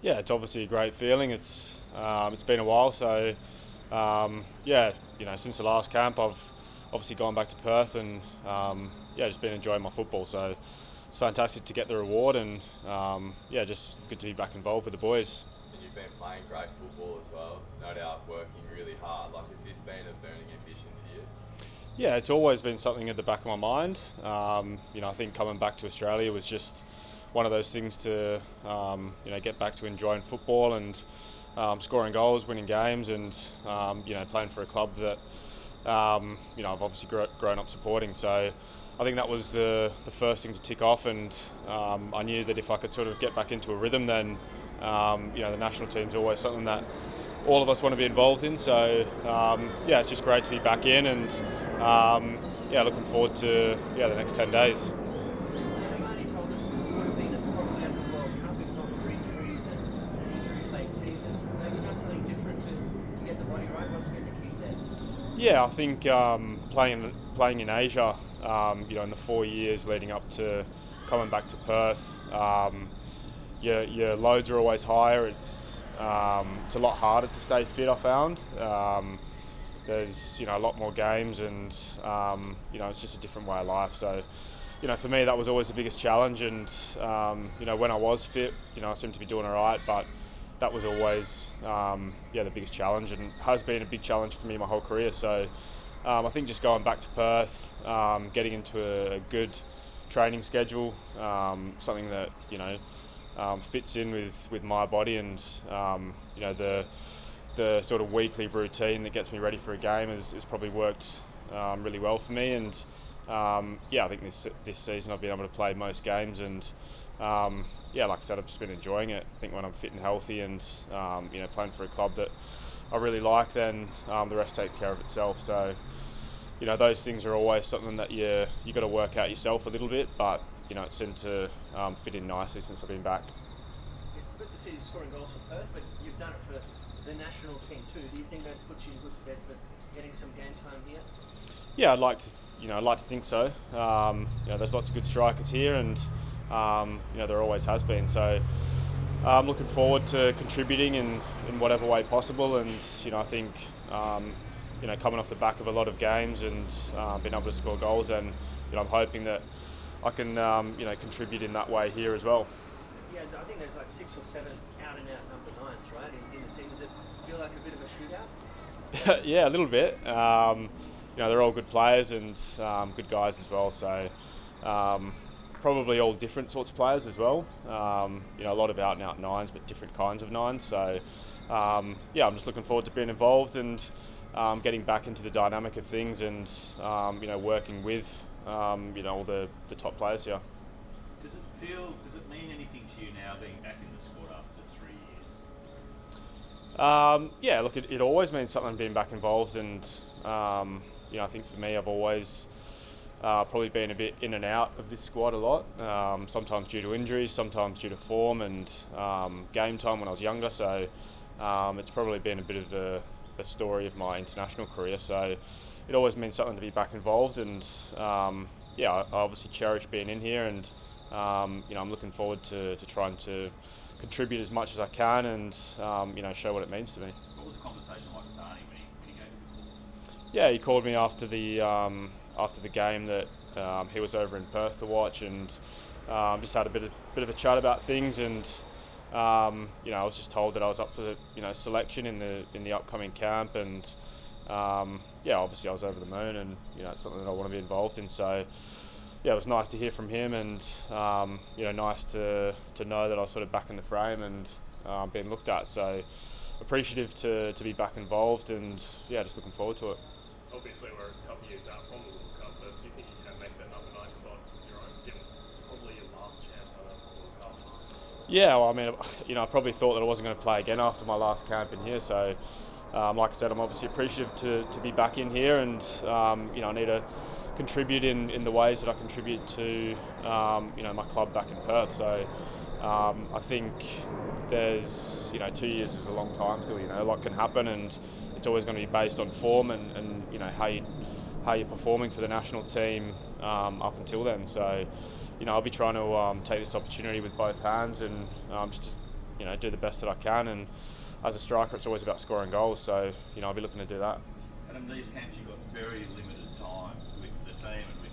Yeah, it's obviously a great feeling. It's been a while, so yeah, since the last camp, I've obviously gone back to Perth and yeah, just been enjoying my football. So it's fantastic to get the reward and yeah, just good to be back involved with the boys. And you've been playing great football as well, no doubt working really hard. Like, has this been a burning ambition for you? Yeah, it's always been something at the back of my mind. I think coming back to Australia was just one of those things to get back to enjoying football and scoring goals, winning games, and playing for a club that I've obviously grown up supporting. So I think that was the first thing to tick off, and I knew that if I could sort of get back into a rhythm, then the national team's always something that all of us want to be involved in. So yeah, it's just great to be back in, and yeah, looking forward to the next 10 days. Marnie told us it would have been probably at the World Cup if not for injuries and injury-plagued seasons. Maybe that's something different to get the body right. What's been the key there? Yeah, I think playing in Asia, in the 4 years leading up to coming back to Perth, your loads are always higher. It's a lot harder to stay fit, I found. There's a lot more games, and it's just a different way of life. So for me, that was always the biggest challenge. And when I was fit, I seemed to be doing all right, but that was always the biggest challenge, and has been a big challenge for me my whole career. So I think just going back to Perth, getting into a good training schedule, something that fits in with my body, and the sort of weekly routine that gets me ready for a game has probably worked really well for me. And I think this season I've been able to play most games, and like I said, I've just been enjoying it. I think when I'm fit and healthy and playing for a club that I really like, then the rest takes care of itself. So those things are always something that you got to work out yourself a little bit, but it seemed to fit in nicely since I've been back. It's good to see you scoring goals for Perth, but you've done it for the national team too. Do you think that puts you in good stead for getting some game time here? Yeah, I'd like to think so. There's lots of good strikers here, and there always has been. So I'm looking forward to contributing in whatever way possible. And I think coming off the back of a lot of games and being able to score goals, and I'm hoping that I can contribute in that way here as well. Yeah, I think there's like 6 or 7 out and out number 9s, right, in the team. Does it feel like a bit of a shootout? Yeah, a little bit. They're all good players and good guys as well. So probably all different sorts of players as well. A lot of out and out 9s, but different kinds of 9s. So I'm just looking forward to being involved and getting back into the dynamic of things, and working with all the top players here. Does it mean anything to you now being back in the squad after 3 years? Yeah, look, it always means something being back involved, and I think for me, I've always probably been a bit in and out of this squad a lot. Sometimes due to injuries, sometimes due to form and game time when I was younger. So it's probably been a bit of a story of my international career. So it always means something to be back involved, and I obviously cherish being in here, and I'm looking forward to trying to contribute as much as I can, and show what it means to me. What was the conversation like with Arnie when he gave you the call? Yeah, he called me after the game that he was over in Perth to watch, and just had a bit of a chat about things, and I was just told that I was up for the selection in the upcoming camp, and obviously I was over the moon, and it's something that I want to be involved in. So yeah, it was nice to hear from him, and nice to know that I was sort of back in the frame and being looked at. So appreciative to be back involved, and just looking forward to it. Obviously, we're a couple of years out from the World Cup, but do you think you can make that number 9 spot your own, given it's probably your last chance at a World Cup? Yeah, well, I mean, I probably thought that I wasn't going to play again after my last camp in here. So, like I said, I'm obviously appreciative to be back in here, and I need to contribute in the ways that I contribute to my club back in Perth. So I think there's 2 years is a long time still. A lot can happen, and it's always going to be based on form and how you're performing for the national team up until then. So I'll be trying to take this opportunity with both hands, and just do the best that I can. And as a striker, it's always about scoring goals. So I'll be looking to do that. And in these camps, you've got very limited time with the team and with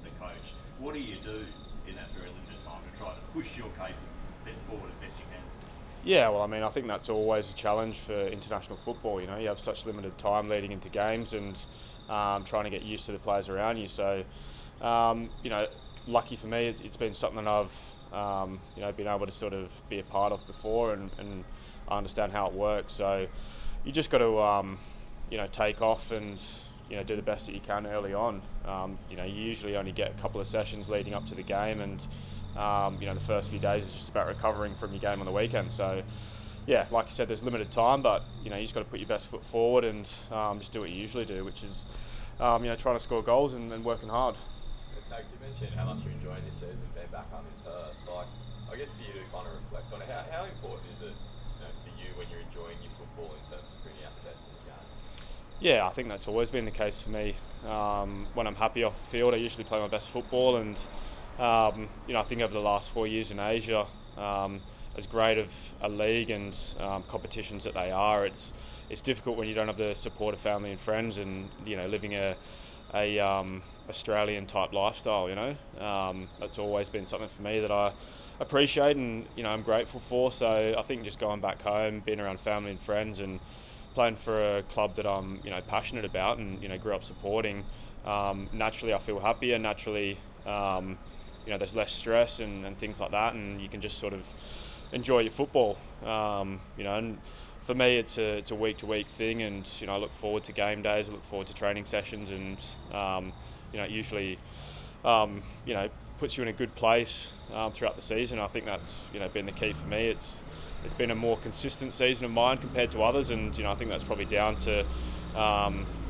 the coach. What do you do in that very limited time to try to push your case forward as best you can? Yeah, well, I think that's always a challenge for international football. You have such limited time leading into games and trying to get used to the players around you. So, lucky for me, it's been something that I've, been able to sort of be a part of before and I understand how it works. So, you just got to, take off and, do the best that you can early on. You usually only get a couple of sessions leading up to the game and, the first few days is just about recovering from your game on the weekend. So, yeah, like you said, there's limited time, but you just got to put your best foot forward and just do what you usually do, which is trying to score goals and working hard. Tags, you mentioned how much you're enjoying this season, being back home in Perth. Like, I guess for you to kind of reflect on it, how important is it for you when you're enjoying your football in terms of bringing out the best in the game? Yeah, I think that's always been the case for me. When I'm happy off the field, I usually play my best football, and I think over the last 4 years in Asia, as great of a league and competitions that they are, it's difficult when you don't have the support of family and friends, and living a Australian type lifestyle. That's always been something for me that I appreciate and I'm grateful for. So I think just going back home, being around family and friends, and playing for a club that I'm passionate about and grew up supporting, naturally I feel happier. Naturally, there's less stress and things like that, and you can just sort of enjoy your football. And for me, it's a week-to-week thing, and I look forward to game days. I look forward to training sessions, and it usually puts you in a good place throughout the season. I think that's been the key for me. It's been a more consistent season of mine compared to others, and I think that's probably down to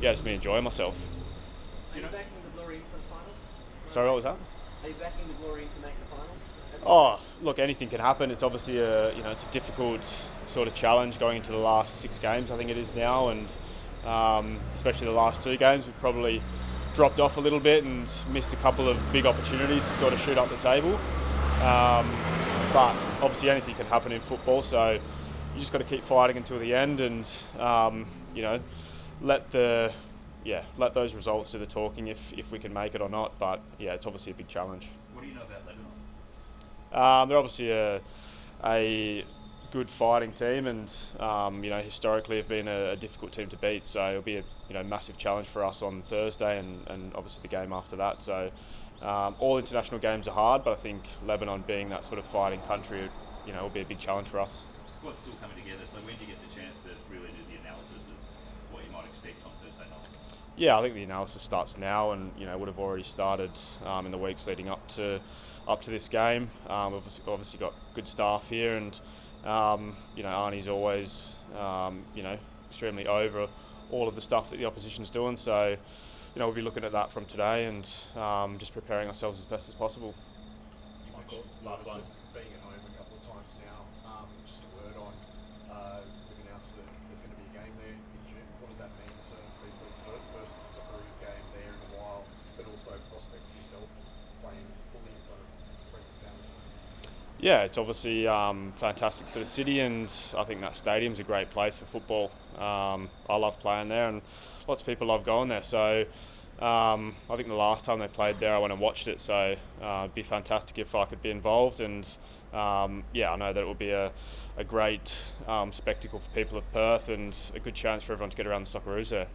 just me enjoying myself. Are you backing the Glory for the finals? Sorry, what was that? Are you backing the Glory to make the finals? Oh, look, anything can happen. It's obviously it's a difficult sort of challenge going into the last 6 games, I think it is now, and especially the last 2 games, we've probably dropped off a little bit and missed a couple of big opportunities to sort of shoot up the table. But obviously anything can happen in football, so you just got to keep fighting until the end, and let those results do the talking if we can make it or not. But yeah, it's obviously a big challenge. What do you know about Lebanon? They're obviously a good fighting team, and historically have been a difficult team to beat. So it'll be a massive challenge for us on Thursday, and obviously the game after that. So all international games are hard, but I think Lebanon, being that sort of fighting country, will be a big challenge for us. The squad's still coming together, so when do you get the chance to really do the analysis of what you might expect on Thursday night? Yeah, I think the analysis starts now, and would have already started in the weeks leading up to this game. We've obviously got good staff here, and Arnie's always extremely over all of the stuff that the opposition's doing. So we'll be looking at that from today, and just preparing ourselves as best as possible. Michael, Last one. Being at home a couple of times now, just a word on, we've announced that there's going to be a game there in June. What does that mean to people in Perth? First Socceroos game there in a while, but also prospect for yourself playing fully in front of friends and family? Yeah, it's obviously fantastic for the city, and I think that stadium's a great place for football. I love playing there, and lots of people love going there. So I think the last time they played there, I went and watched it. So it'd be fantastic if I could be involved, and I know that it will be a great spectacle for people of Perth, and a good chance for everyone to get around the Socceroos there.